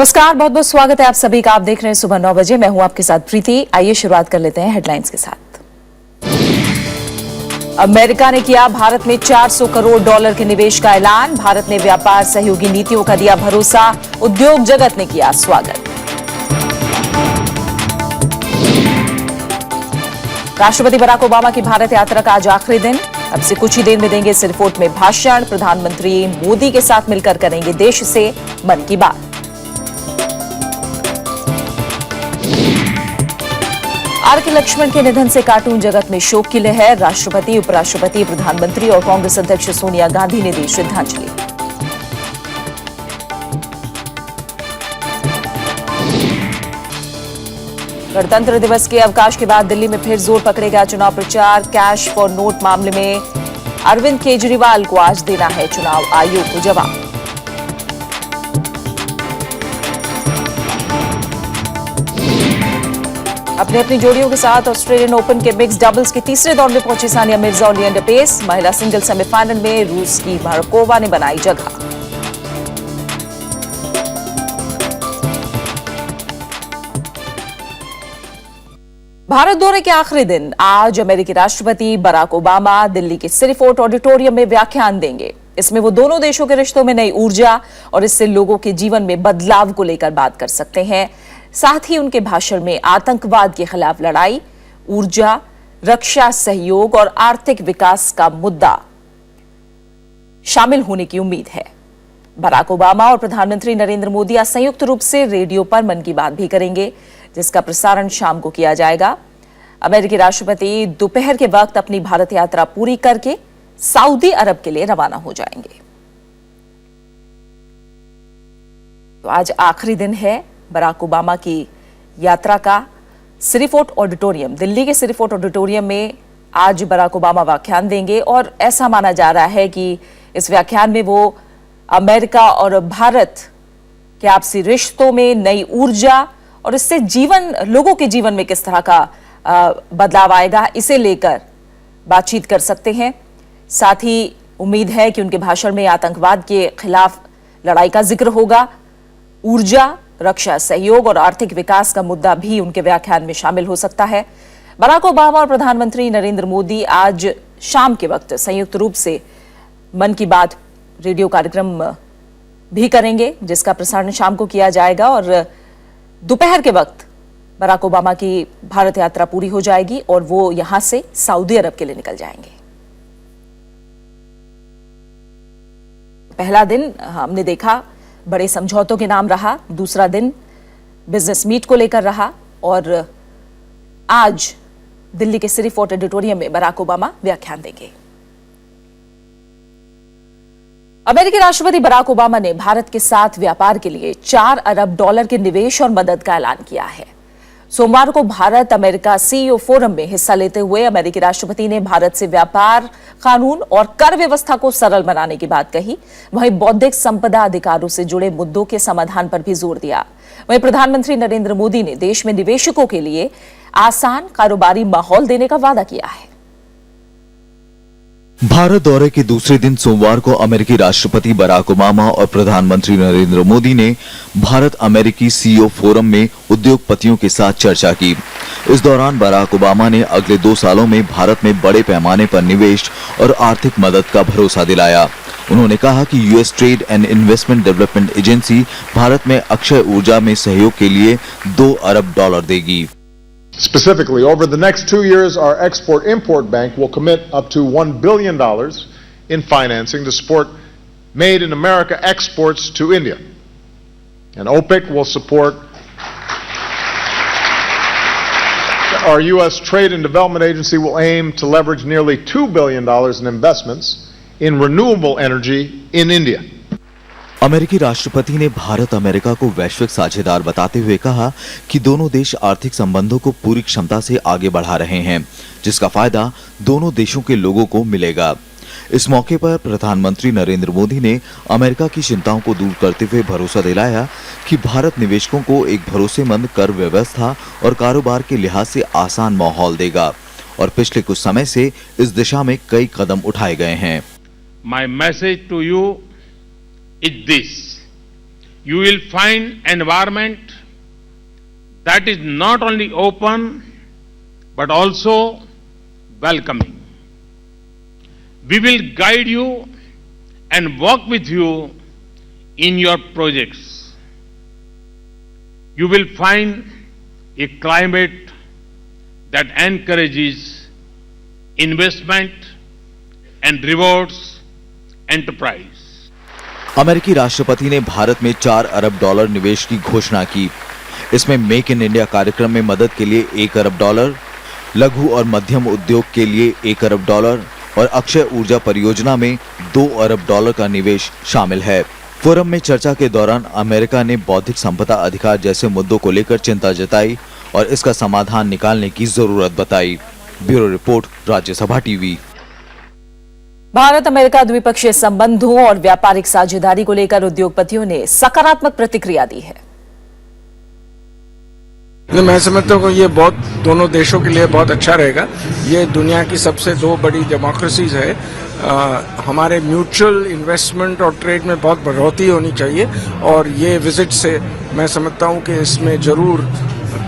नमस्कार, बहुत बहुत स्वागत है आप सभी का। आप देख रहे हैं सुबह 9 बजे। मैं हूं आपके साथ प्रीति। आइए शुरुआत कर लेते हैं हेडलाइंस के साथ। अमेरिका ने किया भारत में $400 करोड़ के निवेश का ऐलान। भारत ने व्यापार सहयोगी नीतियों का दिया भरोसा। उद्योग जगत ने किया स्वागत। राष्ट्रपति बराक ओबामा की भारत यात्रा का आज आखिरी दिन। अब से कुछ ही देर में देंगे सिरफोर्ट में भाषण। प्रधानमंत्री मोदी के साथ मिलकर करेंगे देश से मन की बात। आर.के. लक्ष्मण के निधन से कार्टून जगत में शोक की लहर। राष्ट्रपति, उपराष्ट्रपति, प्रधानमंत्री और कांग्रेस अध्यक्ष सोनिया गांधी ने दी श्रद्धांजलि। गणतंत्र दिवस के अवकाश के बाद दिल्ली में फिर जोर पकड़ेगा चुनाव प्रचार। कैश फॉर नोट मामले में अरविंद केजरीवाल को आज देना है चुनाव आयोग को जवाब। अपनी अपनी जोड़ियों के साथ ऑस्ट्रेलियन ओपन के मिक्स डबल्स के तीसरे दौर में पहुंची सानिया मिर्जा और लिएंडर पेस। महिला सिंगल सेमीफाइनल में रूस की माराकोवा ने बनाई जगह। भारत दौरे के आखिरी दिन आज अमेरिकी राष्ट्रपति बराक ओबामा दिल्ली के सिरफोर्ट ऑडिटोरियम में व्याख्यान देंगे। इसमें वो दोनों देशों के रिश्तों में नई ऊर्जा और इससे लोगों के जीवन में बदलाव को लेकर बात कर सकते हैं। साथ ही उनके भाषण में आतंकवाद के खिलाफ लड़ाई, ऊर्जा, रक्षा सहयोग और आर्थिक विकास का मुद्दा शामिल होने की उम्मीद है। बराक ओबामा और प्रधानमंत्री नरेंद्र मोदी आज संयुक्त रूप से रेडियो पर मन की बात भी करेंगे, जिसका प्रसारण शाम को किया जाएगा। अमेरिकी राष्ट्रपति दोपहर के वक्त अपनी भारत यात्रा पूरी करके सऊदी अरब के लिए रवाना हो जाएंगे। तो आज आखिरी दिन है बराक ओबामा की यात्रा का। सिरफोर्ट ऑडिटोरियम, दिल्ली के सिरफोर्ट ऑडिटोरियम में आज बराक ओबामा व्याख्यान देंगे और ऐसा माना जा रहा है कि इस व्याख्यान में वो अमेरिका और भारत के आपसी रिश्तों में नई ऊर्जा और इससे लोगों के जीवन में किस तरह का बदलाव आएगा, इसे लेकर बातचीत कर सकते हैं। साथ ही उम्मीद है कि उनके भाषण में आतंकवाद के खिलाफ लड़ाई का जिक्र होगा। ऊर्जा, रक्षा सहयोग और आर्थिक विकास का मुद्दा भी उनके व्याख्यान में शामिल हो सकता है। बराक ओबामा और प्रधानमंत्री नरेंद्र मोदी आज शाम के वक्त संयुक्त रूप से मन की बात रेडियो कार्यक्रम भी करेंगे, जिसका प्रसारण शाम को किया जाएगा और दोपहर के वक्त बराक ओबामा की भारत यात्रा पूरी हो जाएगी और वो यहां से सऊदी अरब के लिए निकल जाएंगे। पहला दिन हमने देखा बड़े समझौतों के नाम रहा, दूसरा दिन बिजनेस मीट को लेकर रहा और आज दिल्ली के सिरफोर्ट ऑडिटोरियम में बराक ओबामा व्याख्यान देंगे। अमेरिकी राष्ट्रपति बराक ओबामा ने भारत के साथ व्यापार के लिए $4 अरब के निवेश और मदद का ऐलान किया है। सोमवार को भारत अमेरिका सीईओ फोरम में हिस्सा लेते हुए अमेरिकी राष्ट्रपति ने भारत से व्यापार, कानून और कर व्यवस्था को सरल बनाने की बात कही। वहीं बौद्धिक संपदा अधिकारों से जुड़े मुद्दों के समाधान पर भी जोर दिया। वहीं प्रधानमंत्री नरेंद्र मोदी ने देश में निवेशकों के लिए आसान कारोबारी माहौल देने का वादा किया है। भारत दौरे के दूसरे दिन सोमवार को अमेरिकी राष्ट्रपति बराक ओबामा और प्रधानमंत्री नरेंद्र मोदी ने भारत अमेरिकी सीईओ फोरम में उद्योगपतियों के साथ चर्चा की। इस दौरान बराक ओबामा ने अगले 2 सालों में भारत में बड़े पैमाने पर निवेश और आर्थिक मदद का भरोसा दिलाया। उन्होंने कहा कि US trade and investment development agency Bharat में अक्षय ऊर्जा में सहयोग के लिए $2 अरब देगी। Specifically, over the next 2 years, our Export-Import Bank will commit up to $1 billion in financing to support Made in America exports to India. And OPIC will support our U.S. Trade and Development Agency will aim to leverage nearly $2 billion in investments in renewable energy in India. अमेरिकी राष्ट्रपति ने Bharat America को वैश्विक साझेदार बताते हुए कहा कि दोनों देश आर्थिक संबंधों को पूरी क्षमता से आगे बढ़ा रहे हैं, जिसका फायदा दोनों देशों के लोगों को मिलेगा। इस मौके पर प्रधानमंत्री नरेंद्र मोदी ने अमेरिका की चिंताओं को दूर करते हुए भरोसा दिलाया कि भारत निवेशकों को एक भरोसेमंद कर व्यवस्था और कारोबार के लिहाज से आसान माहौल देगा और पिछले कुछ समय से इस दिशा में कई कदम उठाए गए हैं। My message to you is this: you will find environment that is not only open but also welcoming. We will guide you and work with you in your projects. You will find a climate that encourages investment and rewards enterprise. अमेरिकी राष्ट्रपति ने भारत में $4 अरब निवेश की घोषणा की। इसमें make in India कार्यक्रम में मदद के लिए $1 अरब, लघु और मध्यम उद्योग के लिए $1 अरब और अक्षय ऊर्जा परियोजना में $2 अरब का निवेश शामिल है। फोरम में चर्चा के दौरान अमेरिका ने बौद्धिक संपदा अधिकार जैसे मुद्दों को लेकर चिंता जताई और इसका समाधान निकालने की जरूरत बताई। Bureau report, Rajya Sabha TV. Bharat America द्विपक्षीय संबंधों और व्यापारिक साझेदारी को लेकर उद्योगपतियों ने सकारात्मक प्रतिक्रिया दी है। मैं समझता हूँ ये बहुत दोनों देशों के लिए बहुत अच्छा रहेगा। ये दुनिया की सबसे 2 बड़ी डेमोक्रेसीज है। हमारे म्यूचुअल इन्वेस्टमेंट और ट्रेड में बहुत बढ़ोतरी होनी चाहिए और ये विजिट से मैं समझता हूँ कि इसमें जरूर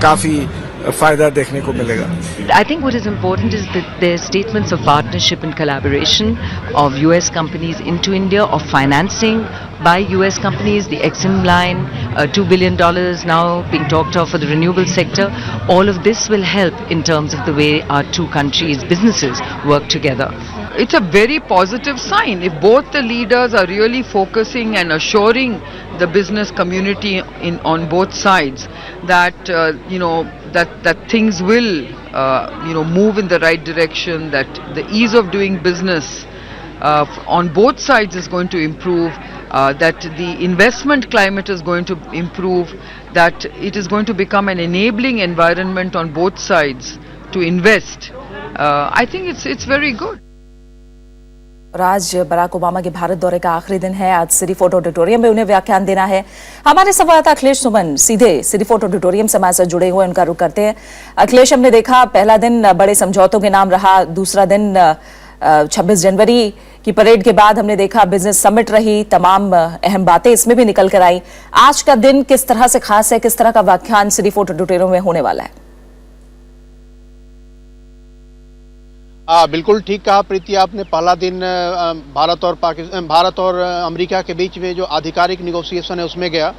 काफी फायदा देखने को मिलेगा। I think what is important is that their statements of partnership and collaboration of US companies into India, of financing by US companies, the Exim line, $2 billion now being talked of for the renewable sector. All of this will help in terms of the way our two countries' businesses work together. It's a very positive sign if both the leaders are really focusing and assuring the business community on both sides that that things will move in the right direction, that the ease of doing business on both sides is going to improve, that the investment climate is going to improve, that it is going to become an enabling environment on both sides to invest. I think it's very good. और आज Barack Obama के भारत दौरे का आखिरी दिन है। आज city fort auditorium में उन्हें व्याख्यान देना है। हमारे संवाददाता अखिलेश सुमन सीधे सिटी फोर्ट ऑडिटोरियम से हमारे साथ जुड़े हुए, उनका रुख करते हैं। अखिलेश, हमने देखा पहला दिन बड़े समझौतों के नाम रहा, दूसरा दिन 26 जनवरी की परेड के बाद हमने देखा बिजनेस समिट रही, तमाम अहम बातें इसमें भी निकल कर आई। आज का दिन किस तरह से खास है, किस तरह का व्याख्यान सिटी फोर्ट ऑडिटोरियम में होने वाला है? बिल्कुल ठीक कहा प्रीति आपने। पहला दिन भारत और अमेरिका के बीच में जो आधिकारिक निगोशिएशन है उसमें गया।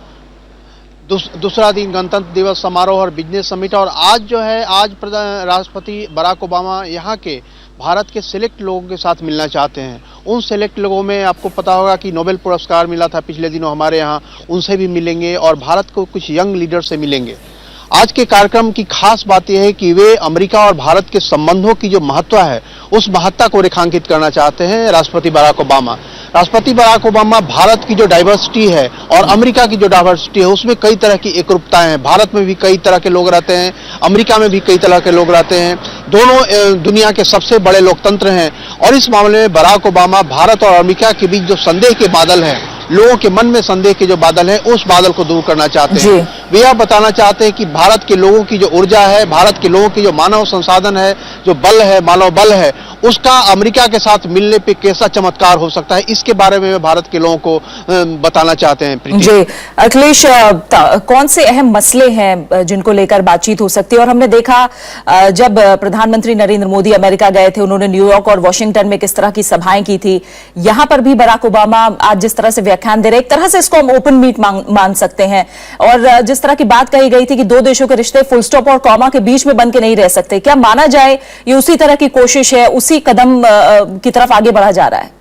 दूसरा दिन गणतंत्र दिवस समारोह और बिजनेस समिट, और आज जो है आज राष्ट्रपति बराक ओबामा यहाँ के भारत के सिलेक्ट लोगों के साथ मिलना चाहते हैं। उन सिलेक्ट लोगों में आपको पता होगा कि नोबेल पुरस्कार मिला था पिछले दिनों हमारे यहाँ, उनसे भी मिलेंगे और भारत को कुछ यंग लीडर से मिलेंगे। आज के कार्यक्रम की खास बात यह है कि वे अमेरिका और भारत के संबंधों की जो महत्व है उस महत्ता को रेखांकित करना चाहते हैं राष्ट्रपति बराक ओबामा। राष्ट्रपति बराक ओबामा भारत की जो डाइवर्सिटी है और अमेरिका की जो डाइवर्सिटी है उसमें कई तरह की एकरूपताएं हैं। भारत में भी कई तरह के लोग रहते हैं, अमेरिका में भी कई तरह के लोग रहते हैं, दोनों दुनिया के सबसे बड़े लोकतंत्र हैं। और इस मामले में बराक ओबामा भारत और अमेरिका के बीच जो संदेह के बादल हैं, लोगों के मन में संदेह के जो बादल हैं, उस बादल को दूर करना चाहते हैं। वे यह बताना चाहते हैं कि भारत के लोगों की जो ऊर्जा है, भारत के लोगों की जो मानव संसाधन है, जो बल है, मानव बल है, उसका अमेरिका के साथ मिलने पे कैसा चमत्कार हो सकता है, इसके बारे में भारत के लोगों को बताना चाहते हैं। जी अखिलेश, कौन से अहम मसले हैं जिनको लेकर बातचीत हो सकती है? और हमने देखा जब प्रधानमंत्री नरेंद्र मोदी अमेरिका गए थे, उन्होंने न्यूयॉर्क और वॉशिंगटन में किस तरह की सभाएं की थी। यहां पर भी बराक ओबामा आज जिस तरह से व्याख्यान दे रहे, एक तरह से इसको हम ओपन मीट मान सकते हैं। और जिस तरह की बात कही गई थी कि दो देशों के रिश्ते फुल स्टॉप और कॉमा के बीच में बन के नहीं रह सकते, क्या माना जाए ये उसी तरह की कोशिश है, उसी कदम की तरफ आगे बढ़ा जा रहा है?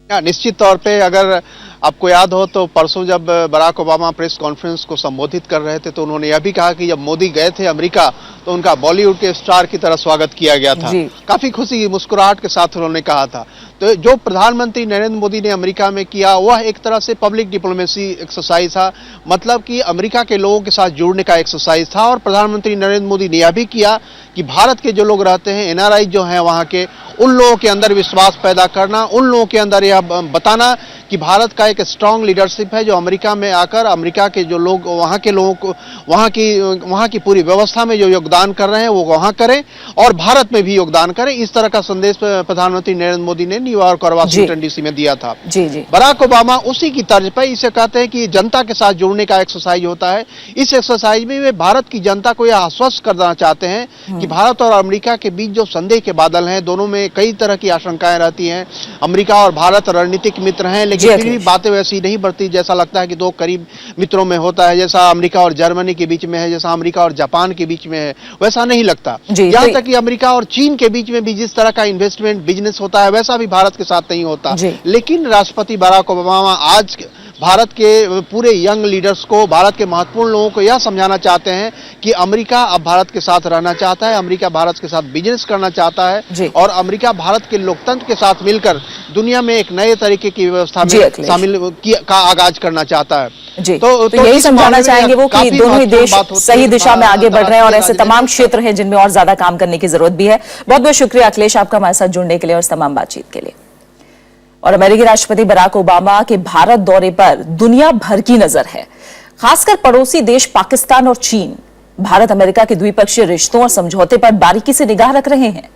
निश्चित तौर पे अगर आपको याद हो तो परसों जब बराक ओबामा प्रेस कॉन्फ्रेंस को संबोधित कर रहे थे तो उन्होंने यह भी कहा कि जब मोदी गए थे अमेरिका तो उनका बॉलीवुड के स्टार की तरह स्वागत किया गया था। काफी खुशी मुस्कुराहट के साथ उन्होंने कहा था। तो जो प्रधानमंत्री नरेंद्र मोदी ने अमेरिका में किया वह एक तरह से पब्लिक डिप्लोमेसी एक्सरसाइज था, मतलब कि अमेरिका के लोगों के साथ जुड़ने का एक्सरसाइज था। और प्रधानमंत्री नरेंद्र मोदी ने यह भी किया कि भारत के जो लोग रहते हैं, एनआरआई जो हैं वहाँ के, उन लोगों के अंदर विश्वास पैदा करना, उन लोगों के अंदर यह बताना कि भारत का एक स्ट्रांग लीडरशिप है जो अमेरिका में आकर अमेरिका के जो लोग वहां के लोगों को वहां की पूरी व्यवस्था में जो योगदान कर रहे हैं वो वहां करें और भारत में भी योगदान करें। इस तरह का संदेश प्रधानमंत्री नरेंद्र मोदी ने न्यूयॉर्क और वाशिंगटन डीसी में दिया था। बराक ओबामा उसी की तर्ज पर इसे कहते हैं कि जनता के साथ जुड़ने का एक्सरसाइज होता है। इस एक्सरसाइज में वे भारत की जनता को यह आश्वस्त करना चाहते हैं कि भारत और अमेरिका के बीच जो संदेह के बादल हैं, दोनों में कई तरह की आशंकाएं रहती हैं। अमेरिका और भारत रणनीतिक मित्र हैं, लेकिन फिर भी बातें वैसी नहीं बढ़ती जैसा लगता है कि दो करीब मित्रों में होता है, जैसा अमेरिका और जर्मनी के बीच में है, जैसा अमेरिका और जापान के बीच में है, वैसा नहीं लगता। यहां तक कि अमेरिका और चीन के बीच में भी जिस तरह का इन्वेस्टमेंट बिजनेस होता है वैसा भी भारत के साथ नहीं होता। लेकिन राष्ट्रपति बराक ओबामा आज भारत के पूरे यंग लीडर्स को, भारत के महत्वपूर्ण लोगों को यह समझाना चाहते हैं कि अमेरिका अब भारत के साथ रहना चाहता है, अमेरिका भारत के साथ बिजनेस करना चाहता है और अमेरिका भारत के लोकतंत्र के साथ मिलकर दुनिया में एक नए तरीके की व्यवस्था में शामिल का आगाज करना चाहता है। तो यही समझाना चाहेंगे वो कि दोनों ही देश सही दिशा में आगे बढ़ रहे हैं और ऐसे तमाम क्षेत्र हैं जिनमें और ज्यादा काम करने की जरूरत भी है। बहुत बहुत शुक्रिया अखिलेश आपका हमारे साथ जुड़ने के लिए और इस तमाम बातचीत के लिए। और अमेरिकी राष्ट्रपति बराक ओबामा के भारत दौरे पर दुनिया भर की नजर है, खासकर पड़ोसी देश पाकिस्तान और चीन भारत अमेरिका के द्विपक्षीय रिश्तों और समझौते पर बारीकी से निगाह रख रहे हैं।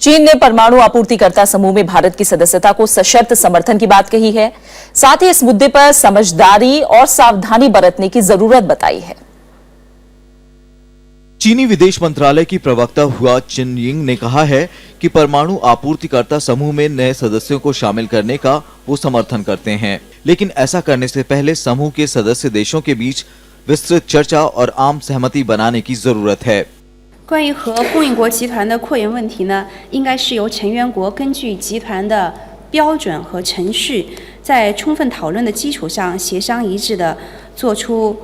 चीन ने परमाणु आपूर्तिकर्ता समूह में भारत की सदस्यता को सशर्त समर्थन की बात कही है, साथ ही इस मुद्दे पर समझदारी और सावधानी बरतने की जरूरत बताई है। चीनी विदेश मंत्रालय की प्रवक्ता हुआ चिनयिंग ने कहा है कि परमाणु आपूर्तिकर्ता समूह में नए सदस्यों को शामिल करने का वो समर्थन करते हैं, लेकिन ऐसा करने से पहले समूह के सदस्य देशों के बीच विस्तृत चर्चा और आम सहमति बनाने की जरूरत है। 关于和供应国集团的扩员问题呢，应该是由成员国根据集团的标准和程序，在充分讨论的基础上协商一致的做出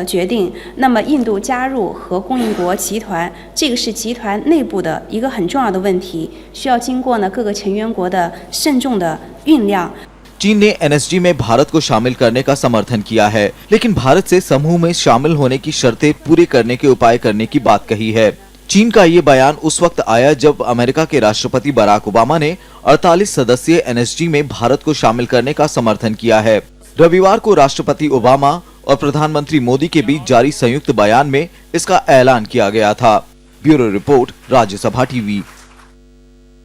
决定。那么印度加入和供应国集团，这个是集团内部的一个很重要的问题，需要经过呢各个成员国的慎重的酝酿。 चीन ने एनएसजी में भारत को शामिल करने का समर्थन किया है, लेकिन भारत से समूह में शामिल होने की शर्तें पूरी करने के उपाय करने की बात कही है। चीन का ये बयान उस वक्त आया जब अमेरिका के राष्ट्रपति बराक ओबामा ने 48 सदस्यीय एनएसजी में भारत को शामिल करने का समर्थन किया है। रविवार को राष्ट्रपति ओबामा और प्रधानमंत्री मोदी के बीच जारी संयुक्त बयान में इसका ऐलान किया गया था। Bureau report, Rajya Sabha TV.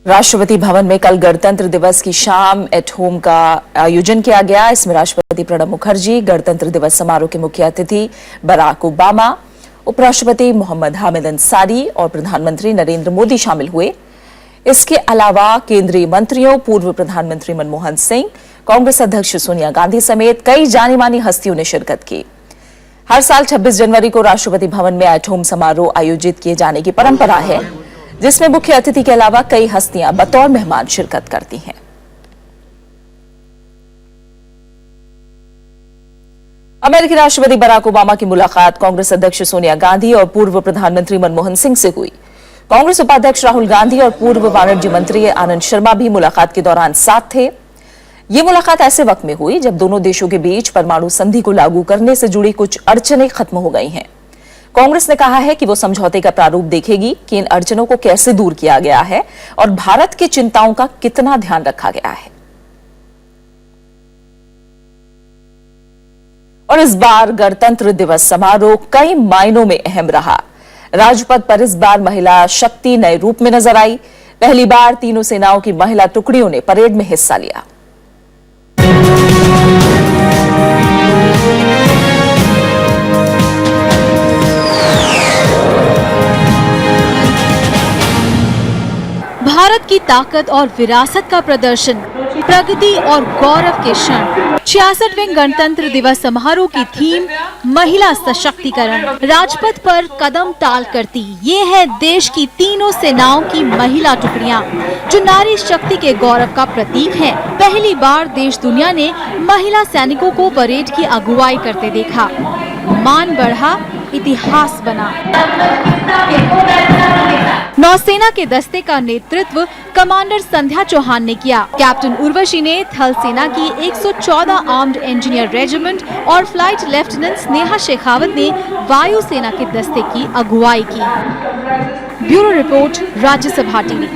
Rashtrapati Bhavan में कल गणतंत्र दिवस की शाम एट होम का आयोजन किया गया। इसमें राष्ट्रपति प्रणब मुखर्जी, गणतंत्र दिवस समारोह के मुख्य अतिथि बराक ओबामा, उपराष्ट्रपति मोहम्मद हामिद अंसारी और प्रधानमंत्री नरेंद्र मोदी शामिल हुए। इसके अलावा केंद्रीय मंत्रियों, पूर्व प्रधानमंत्री मनमोहन सिंह, कांग्रेस अध्यक्ष सोनिया गांधी समेत कई जानी मानी हस्तियों ने शिरकत की। हर साल 26 जनवरी को राष्ट्रपति भवन में एट होम समारोह आयोजित किए जाने की परंपरा है, जिसमें मुख्य अतिथि के अलावा कई हस्तियां बतौर मेहमान शिरकत करती हैं। अमेरिकी राष्ट्रपति बराक ओबामा की मुलाकात कांग्रेस अध्यक्ष सोनिया गांधी और पूर्व प्रधानमंत्री मनमोहन सिंह से हुई। कांग्रेस उपाध्यक्ष राहुल गांधी और पूर्व वाणिज्य मंत्री आनंद शर्मा भी मुलाकात के दौरान साथ थे। ये मुलाकात ऐसे वक्त में हुई जब दोनों देशों के बीच परमाणु संधि को लागू करने से जुड़ी कुछ अड़चनें खत्म हो गई हैं। कांग्रेस ने कहा है कि वो समझौते का प्रारूप देखेगी कि इन अड़चनों को कैसे दूर किया गया है और भारत की चिंताओं का कितना ध्यान रखा गया है। और इस बार गणतंत्र दिवस समारोह कई मायनों में अहम रहा। राजपथ पर इस बार महिला शक्ति नए रूप में नजर आई। पहली बार तीनों सेनाओं की महिला टुकड़ियों ने परेड में हिस्सा लिया। भारत की ताकत और विरासत का प्रदर्शन, प्रगति और गौरव के क्षण। 66वें गणतंत्र दिवस समारोह की थीम महिला सशक्तिकरण। राजपथ पर कदम ताल करती ये है देश की तीनों सेनाओं की महिला टुकड़ियां, जो नारी शक्ति के गौरव का प्रतीक हैं। पहली बार देश दुनिया ने महिला सैनिकों को परेड की अगुवाई करते देखा। मान बढ़ा, इतिहास बना। नौसेना के दस्ते का नेतृत्व कमांडर संध्या चौहान ने किया। कैप्टन उर्वशी ने थल सेना की 114 आर्म्ड इंजीनियर रेजिमेंट और फ्लाइट लेफ्टिनेंट स्नेहा शेखावत ने वायुसेना के दस्ते की अगुवाई की। Bureau report, Rajya Sabha TV.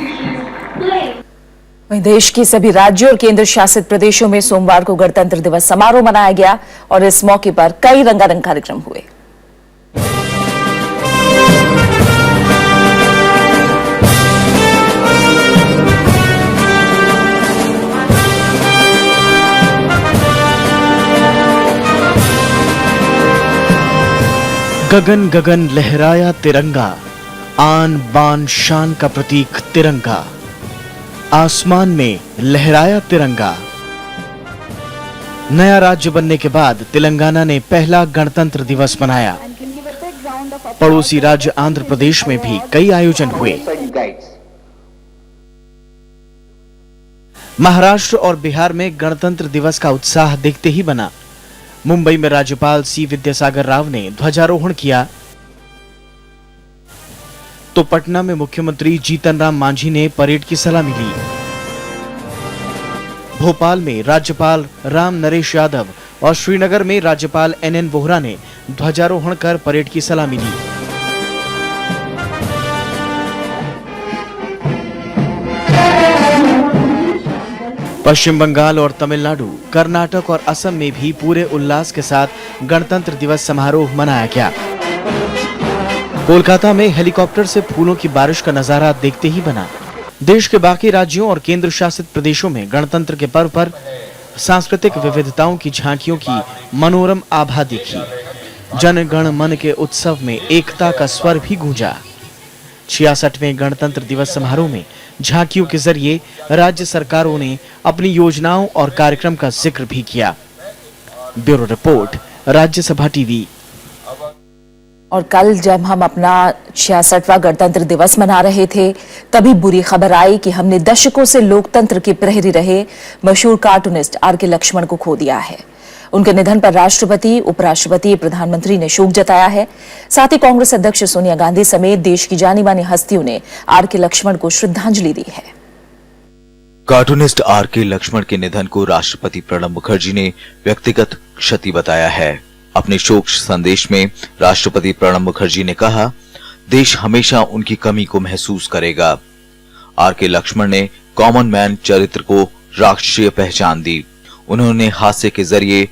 वहीं देश के सभी राज्यों और केंद्र शासित प्रदेशों में सोमवार को गणतंत्र दिवस समारोह मनाया गया और इस मौके पर कई रंगारंग कार्यक्रम हुए। गगन गगन लहराया तिरंगा, आन बान शान का प्रतीक तिरंगा, आसमान में लहराया तिरंगा। नया राज्य बनने के बाद तेलंगाना ने पहला गणतंत्र दिवस मनाया। पड़ोसी राज्य आंध्र प्रदेश में भी कई आयोजन हुए। महाराष्ट्र और बिहार में गणतंत्र दिवस का उत्साह देखते ही बना। मुंबई में राज्यपाल सी विद्यासागर राव ने ध्वजारोहण किया, तो पटना में मुख्यमंत्री जीतन राम मांझी ने परेड की सलामी ली। भोपाल में राज्यपाल राम नरेश यादव और श्रीनगर में राज्यपाल एनएन वोहरा ने ध्वजारोहण कर परेड की सलामी ली। पश्चिम बंगाल और तमिलनाडु, कर्नाटक और असम में भी पूरे उल्लास के साथ गणतंत्र दिवस समारोह मनाया गया। कोलकाता में हेलीकॉप्टर से फूलों की बारिश का नजारा देखते ही बना। देश के बाकी राज्यों और केंद्र शासित प्रदेशों में गणतंत्र के पर्व पर सांस्कृतिक विविधताओं की झांकियों की मनोरम आभा दिखी। जन गण मन के उत्सव में एकता का स्वर भी गूंजा। 66वें गणतंत्र दिवस समारोह में झांकियों के जरिए राज्य सरकारों ने अपनी योजनाओं और कार्यक्रम का जिक्र भी किया। Bureau report, Rajya Sabha TV. और कल जब हम अपना 66वां गणतंत्र दिवस मना रहे थे, तभी बुरी खबर आई कि हमने दशकों से लोकतंत्र के प्रहरी रहे मशहूर कार्टूनिस्ट आर.के. लक्ष्मण को खो दिया है। उनके निधन पर राष्ट्रपति, उपराष्ट्रपति, प्रधानमंत्री ने शोक जताया है। साथ ही कांग्रेस अध्यक्ष सोनिया गांधी समेत देश की जानी मानी हस्तियों ने आर.के. लक्ष्मण को श्रद्धांजलि दी है। Cartoonist R K. लक्ष्मण के निधन को राष्ट्रपति प्रणब मुखर्जी ने व्यक्तिगत क्षति बताया है। अपने शोक संदेश में राष्ट्रपति प्रणब मुखर्जी ने कहा, देश हमेशा उनकी कमी को महसूस करेगा। आर.के. लक्ष्मण ने कॉमन मैन चरित्र को राष्ट्रीय पहचान दी। उन्होंने हास्य के जरिए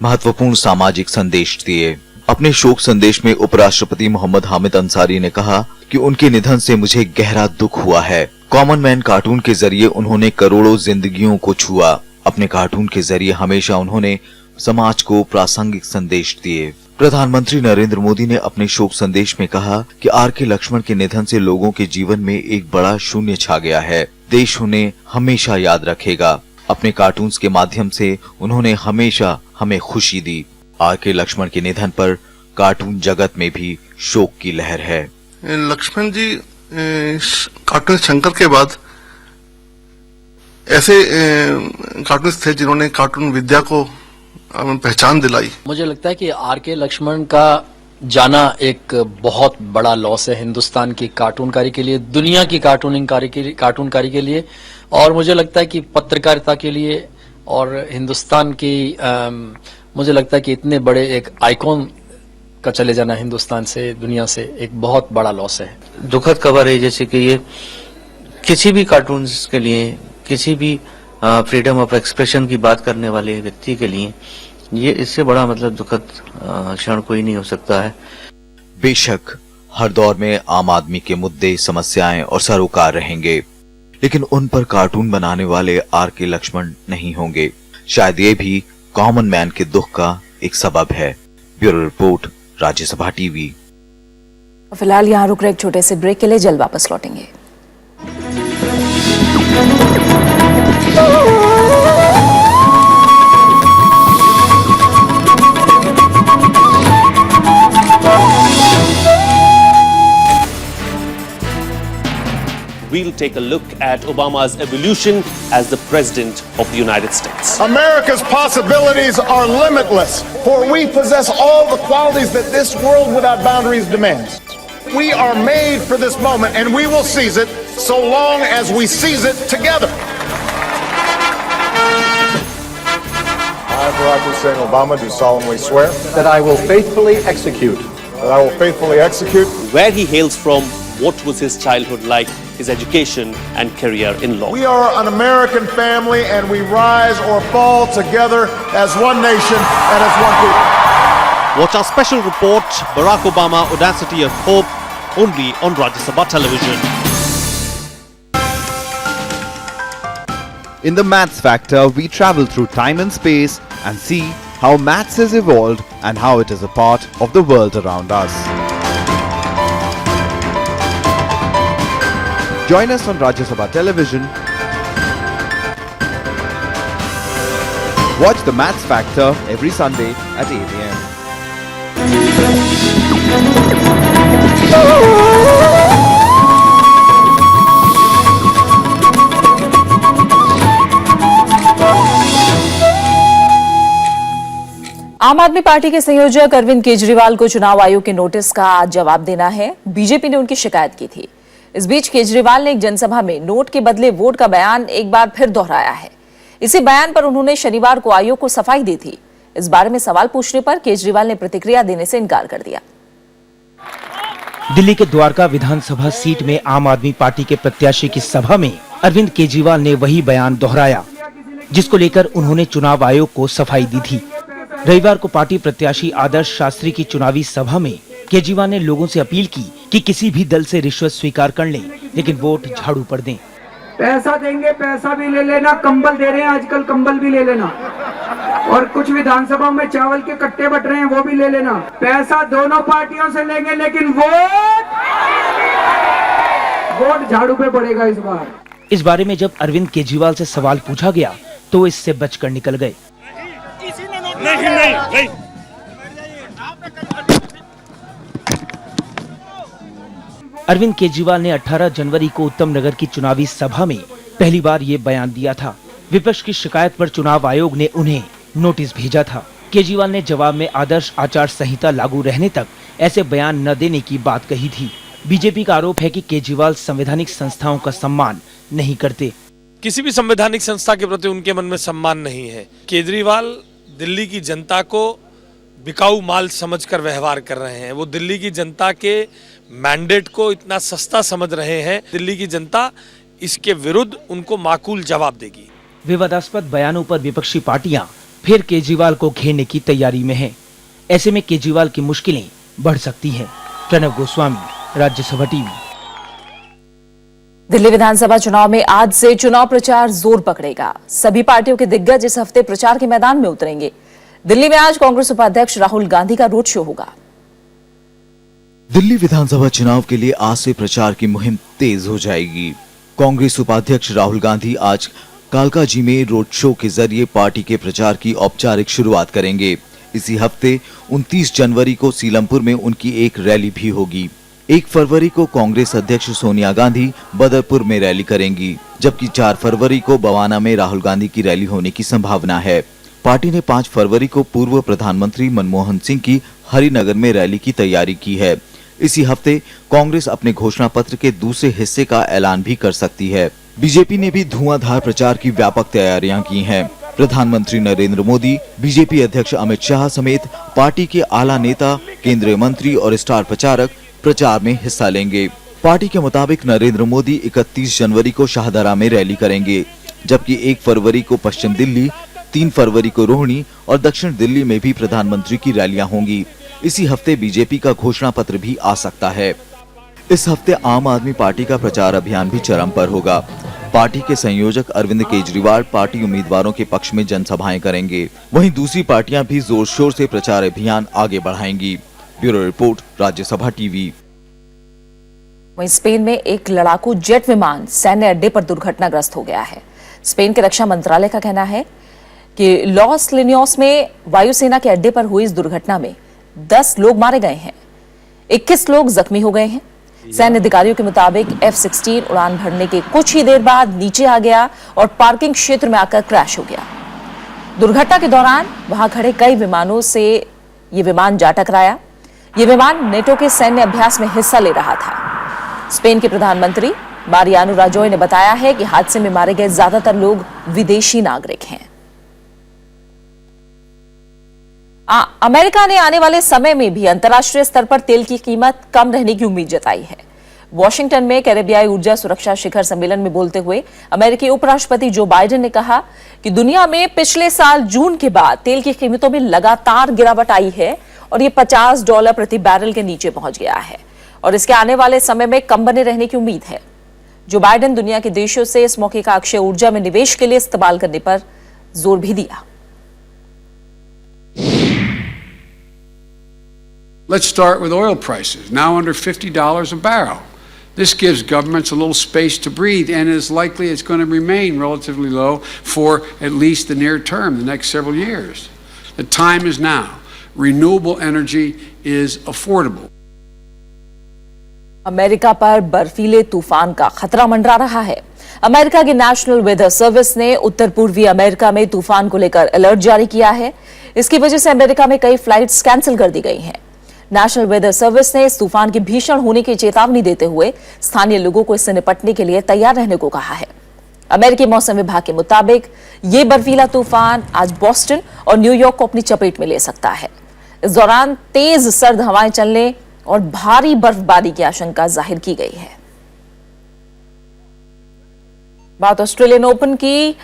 महत्वपूर्ण सामाजिक संदेश दिए। अपने शोक संदेश में उपराष्ट्रपति मोहम्मद हामिद अंसारी ने कहा कि उनके निधन से मुझे गहरा दुख हुआ है। कॉमन मैन कार्टून के जरिए उन्होंने करोड़ों जिंदगियों को छुआ। अपने कार्टून के जरिए हमेशा उन्होंने समाज को प्रासंगिक संदेश दिए। प्रधानमंत्री नरेंद्र मोदी ने अपने शोक संदेश में कहा कि आर.के. लक्ष्मण के निधन से लोगों के जीवन में एक बड़ा शून्य छा गया है। देश उन्हें हमेशा याद रखेगा। अपने कार्टून्स के माध्यम से उन्होंने हमेशा हमें खुशी दी। आर.के. लक्ष्मण के निधन पर कार्टून जगत में भी शोक की लहर है। लक्ष्मण जी कार्टून शंकर के बाद ऐसे कार्टूनिस्ट थे जिन्होंने कार्टून विद्या को पहचान दिलाई। मुझे लगता है कि आर.के. लक्ष्मण का जाना एक बहुत बड़ा लॉस है हिंदुस्तान की कार्टूनकारी के लिए, दुनिया की कार्टूनकारी के लिए, और मुझे लगता है कि पत्रकारिता के लिए और हिंदुस्तान की मुझे लगता है कि इतने बड़े एक आइकॉन का चले जाना हिंदुस्तान से, दुनिया से, एक बहुत बड़ा लॉस है। दुखद खबर है, जैसे कि ये किसी भी कार्टून्स के लिए, किसी भी फ्रीडम ऑफ एक्सप्रेशन की बात करने वाले व्यक्ति के लिए ये इससे बड़ा मतलब दुखद क्षण कोई नहीं हो सकता है। बेशक हर दौर में आम आदमी के मुद्दे, समस्याएं और सरोकार रहेंगे, लेकिन उन पर कार्टून बनाने वाले आर.के. लक्ष्मण नहीं होंगे। शायद ये भी कॉमन मैन के दुख का एक सबब है। Bureau report, Rajya Sabha TV. फिलहाल यहाँ रुक रहे एक छोटे से ब्रेक के लिए, जल्द वापस लौटेंगे। We'll take a look at Obama's evolution as the President of the United States. America's possibilities are limitless, for we possess all the qualities that this world without boundaries demands. We are made for this moment, and we will seize it so long as we seize it together. I, Barack Hussein Obama, do solemnly swear that I will faithfully execute where he hails from, what was his childhood like, his education and career in law. We are an American family and we rise or fall together as one nation and as one people. Watch our special report, Barack Obama, Audacity of Hope, only on Rajya Sabha television. In the Maths Factor, we travel through time and space and see how maths has evolved and how it is a part of the world around us. Join us on Rajya Sabha television. Watch the Maths Factor every Sunday at 8 a.m. आम आदमी party के संयोजक अरविंद केजरीवाल को चुनाव आयोग के notice का आज जवाब देना है। बीजेपी ने उनकी शिकायत की थी। इस बीच केजरीवाल ने एक जनसभा में नोट के बदले वोट का बयान एक बार फिर दोहराया है। इसी बयान पर उन्होंने शनिवार को आयोग को सफाई दी थी। इस बारे में सवाल पूछने पर केजरीवाल ने प्रतिक्रिया देने से इनकार कर दिया। दिल्ली के द्वारका विधानसभा सीट में आम आदमी पार्टी के प्रत्याशी की सभा में अरविंद केजरीवाल ने वही बयान दोहराया, जिसको लेकर उन्होंने चुनाव आयोग को सफाई दी थी। रविवार को पार्टी प्रत्याशी आदर्श शास्त्री की चुनावी सभा में केजरीवाल ने लोगों से अपील की कि किसी भी दल से रिश्वत स्वीकार कर लें, लेकिन वोट झाड़ू पर दें। पैसा देंगे, पैसा भी ले लेना, कंबल दे रहे हैं आजकल, कंबल भी ले लेना, और कुछ विधानसभा में चावल के कट्टे बट रहे हैं, वो भी ले लेना। पैसा दोनों पार्टियों से लेंगे, लेकिन वोट झाड़ू पे पड़ेगा इस बार। इस बारे में जब अरविंद केजरीवाल से सवाल पूछा गया तो इससे बचकर निकल गए। नहीं। अरविंद केजरीवाल ने 18 जनवरी को उत्तम नगर की चुनावी सभा में पहली बार ये बयान दिया था। विपक्ष की शिकायत पर चुनाव आयोग ने उन्हें नोटिस भेजा था। केजरीवाल ने जवाब में आदर्श आचार संहिता लागू रहने तक ऐसे बयान न देने की बात कही थी। बीजेपी का आरोप है कि केजरीवाल संवैधानिक संस्थाओं का सम्मान नहीं करते। किसी भी संवैधानिक संस्था के प्रति उनके मन में सम्मान नहीं है। केजरीवाल दिल्ली की जनता को बिकाऊ माल समझकर व्यवहार कर रहे हैं। वो दिल्ली की जनता के मैंडेट को इतना सस्ता समझ रहे हैं। दिल्ली की जनता इसके विरुद्ध उनको माकूल जवाब देगी। विवादास्पद बयानों पर विपक्षी पार्टियां फिर केजरीवाल को घेरने की तैयारी में हैं। ऐसे में केजरीवाल की मुश्किलें बढ़ सकती हैं। प्रणव गोस्वामी, राज्यसभा टीवी। दिल्ली विधानसभा चुनाव में आज से चुनाव प्रचार जोर पकड़ेगा। सभी पार्टियों के दिग्गज इस हफ्ते प्रचार के मैदान में उतरेंगे। दिल्ली में आज कांग्रेस उपाध्यक्ष राहुल गांधी का रोड शो होगा। दिल्ली विधानसभा चुनाव के लिए आज से प्रचार की मुहिम तेज हो जाएगी। कांग्रेस उपाध्यक्ष राहुल गांधी आज कालकाजी में रोड शो के जरिए पार्टी के प्रचार की औपचारिक शुरुआत करेंगे। इसी हफ्ते 29 जनवरी को सीलमपुर में उनकी एक रैली भी होगी। 1 फरवरी को कांग्रेस अध्यक्ष सोनिया गांधी बदरपुर में रैली करेंगी, जबकि 4 फरवरी को बवाना में राहुल गांधी की रैली होने की संभावना है। पार्टी ने 5 फरवरी को पूर्व प्रधानमंत्री मनमोहन सिंह की हरिनगर में रैली की तैयारी की है। इसी हफ्ते कांग्रेस अपने घोषणा पत्र के दूसरे हिस्से का ऐलान भी कर सकती है। बीजेपी ने भी धुआंधार प्रचार की व्यापक तैयारियां की हैं। प्रधानमंत्री नरेंद्र मोदी, बीजेपी अध्यक्ष अमित शाह समेत पार्टी के आला नेता, केंद्रीय मंत्री और स्टार प्रचारक प्रचार में हिस्सा लेंगे। पार्टी के मुताबिक नरेंद्र मोदी 31 जनवरी को शाहदरा में रैली करेंगे, जबकि 1 फरवरी को पश्चिम दिल्ली, 3 फरवरी को रोहिणी और दक्षिण दिल्ली में भी प्रधानमंत्री की रैलियां होंगी। इसी हफ्ते बीजेपी का घोषणा पत्र भी आ सकता है। इस हफ्ते आम आदमी पार्टी का प्रचार अभियान भी चरम पर होगा। पार्टी के संयोजक अरविंद केजरीवाल पार्टी उम्मीदवारों के पक्ष में जनसभाएं करेंगे। वहीं दूसरी पार्टियां भी जोर शोर से प्रचार अभियान आगे बढ़ाएंगी। Bureau report, Rajya Sabha TV. वहीं स्पेन में एक लड़ाकू जेट विमान सैन्य अड्डे पर दुर्घटनाग्रस्त हो गया है। स्पेन के रक्षा मंत्रालय का कहना है कि लॉस लिनियोस में वायुसेना के अड्डे पर हुई इस दुर्घटना में 10 लोग मारे गए हैं, 21 लोग जख्मी हो गए हैं। सैन्य अधिकारियों के मुताबिक F-16 उड़ान भरने के कुछ ही देर बाद नीचे आ गया और पार्किंग क्षेत्र में आकर क्रैश हो गया। दुर्घटना के दौरान वहां खड़े कई विमानों से ये विमान जा टकराया। ये विमान नेटो के सैन्य अभ्यास में हिस्सा ले रहा था। स्पेन के प्रधानमंत्री मारियानो राजोय ने बताया है कि हादसे में मारे गए ज्यादातर लोग विदेशी नागरिक हैं। अमेरिका ने आने वाले समय में भी अंतर्राष्ट्रीय स्तर पर तेल की कीमत कम रहने की उम्मीद जताई है। वॉशिंगटन में कैरेबियाई ऊर्जा सुरक्षा शिखर सम्मेलन में बोलते हुए अमेरिकी उपराष्ट्रपति जो बाइडेन ने कहा कि दुनिया में पिछले साल जून के बाद तेल की कीमतों में लगातार गिरावट आई है और ये $50 प्रति बैरल के नीचे पहुंच गया है और इसके आने वाले समय में कम बने रहने की उम्मीद है। जो बाइडेन दुनिया के देशों से इस मौके का अक्षय ऊर्जा में निवेश के लिए इस्तेमाल करने पर जोर भी दिया। Let's start with oil prices, now under $50 a barrel. This gives governments a little space to breathe and is likely it's going to remain relatively low for at least the near term, the next several years. The time is now. Renewable energy is affordable. America पर बर्फीले तूफान का खतरा मंडरा रहा है। America की national weather service ने उत्तर पूर्वी अमेरिका में तूफान को लेकर अलर्ट जारी किया है। इसकी वजह से अमेरिका में कई फ्लाइट्स कैंसिल कर दी गई हैं। नेशनल वेदर सर्विस ने इस तूफान के भीषण होने की चेतावनी देते हुए स्थानीय लोगों को इससे निपटने के लिए तैयार रहने को कहा है। अमेरिकी मौसम विभाग के मुताबिक ये बर्फीला तूफान आज बॉस्टन और न्यूयॉर्क को अपनी चपेट में ले सकता है। इस दौरान तेज सर्द हवाएं चलने और भारी बर्फबारी की आशंका जाहिर की गई है। बात ऑस्ट्रेलियन ओपन की।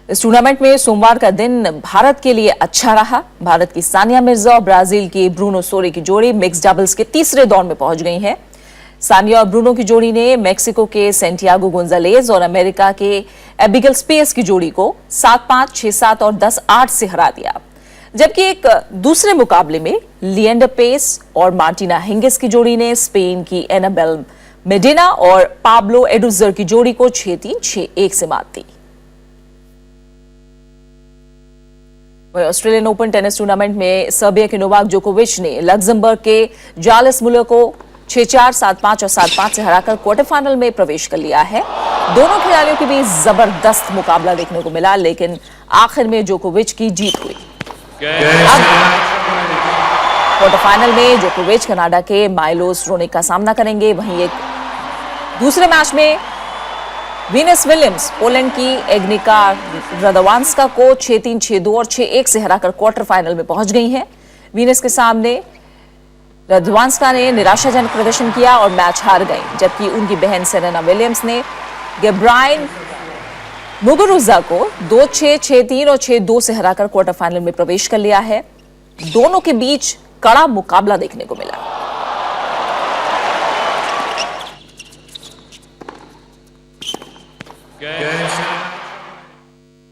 इस टूर्नामेंट में सोमवार का दिन भारत के लिए अच्छा रहा। भारत की सानिया मिर्जा और ब्राजील की ब्रूनो सोरे की जोड़ी मिक्स डबल्स के तीसरे दौर में पहुंच गई है। सानिया और ब्रूनो की जोड़ी ने मेक्सिको के सेंटियागो गोंजालेज और अमेरिका के एबिगेल स्पेस की जोड़ी को 7-5, 6-7 और 10-8 से हरा दिया। जबकि एक दूसरे मुकाबले में लिएंडर पेस और मार्टिना हिंगिस की जोड़ी ने स्पेन की एनाबेल मेडिना और पाब्लो एडुजर की जोड़ी को 6-3, 6-1 से मात दी। वहीं ऑस्ट्रेलियन ओपन टेनिस टूर्नामेंट में सर्बिया के नोवाक जोकोविच ने लग्जमबर्ग के जालिस मुलर को 6-4, 7-5 और 7-5 से हराकर क्वार्टर फाइनल में प्रवेश कर लिया है। दोनों खिलाड़ियों के बीच जबरदस्त मुकाबला देखने को मिला, लेकिन आखिर में जोकोविच की जीत हुई। अब क्वार्टर फाइनल में जोकोविच कनाडा के माइलोस रोनिक का सामना करेंगे। वहीं एक दूसरे मैच में वीनस विलियम्स पोलैंड की एग्निका रादवांस्का को 6-3, 6-2 और 6-1 से हराकर क्वार्टर फाइनल में पहुंच गई हैं। वीनस के सामने रादवांस्का ने निराशाजनक प्रदर्शन किया और मैच हार गई, जबकि उनकी बहन सेरेना विलियम्स ने गेब्राइन मुगुरुजा को 2-6, 6-3 और 6-2 से हराकर क्वार्टर फाइनल में प्रवेश कर लिया है। दोनों के बीच कड़ा मुकाबला देखने को मिला।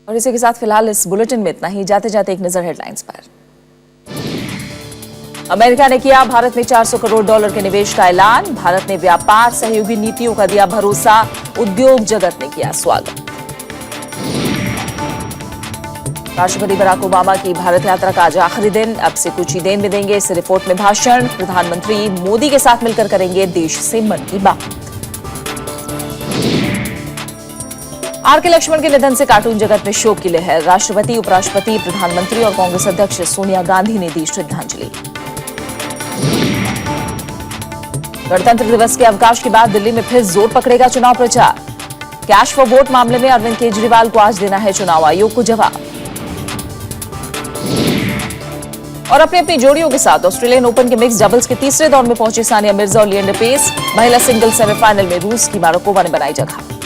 और इसी के साथ फिलहाल इस बुलेटिन में इतना ही। जाते जाते एक नजर हेडलाइंस पर। अमेरिका ने किया भारत में $400 करोड़ के निवेश का ऐलान। भारत ने व्यापार सहयोगी नीतियों का दिया भरोसा। उद्योग जगत ने किया स्वागत। राष्ट्रपति बराक ओबामा की भारत यात्रा का आज आखिरी दिन। अब से कुछ ही देर में देंगे इस रिपोर्ट में भाषण। प्रधानमंत्री मोदी के साथ मिलकर करेंगे देश से मन की बात। आर.के. लक्ष्मण के निधन से कार्टून जगत में शोक की लहर। राष्ट्रपति, उपराष्ट्रपति, प्रधानमंत्री और कांग्रेस अध्यक्ष सोनिया गांधी ने दी श्रद्धांजलि। गणतंत्र दिवस के अवकाश के बाद दिल्ली में फिर जोर पकड़ेगा चुनाव प्रचार। कैश फॉर वोट मामले में अरविंद केजरीवाल को आज देना है चुनाव आयोग को जवाब। और अपनी अपनी जोड़ियों के साथ ऑस्ट्रेलियन ओपन के मिक्स डबल्स के तीसरे दौर में पहुंची सानिया मिर्जा और लिएंडर पेस। महिला सिंगल सेमीफाइनल में रूस की माराकोवा ने बनाई जगह।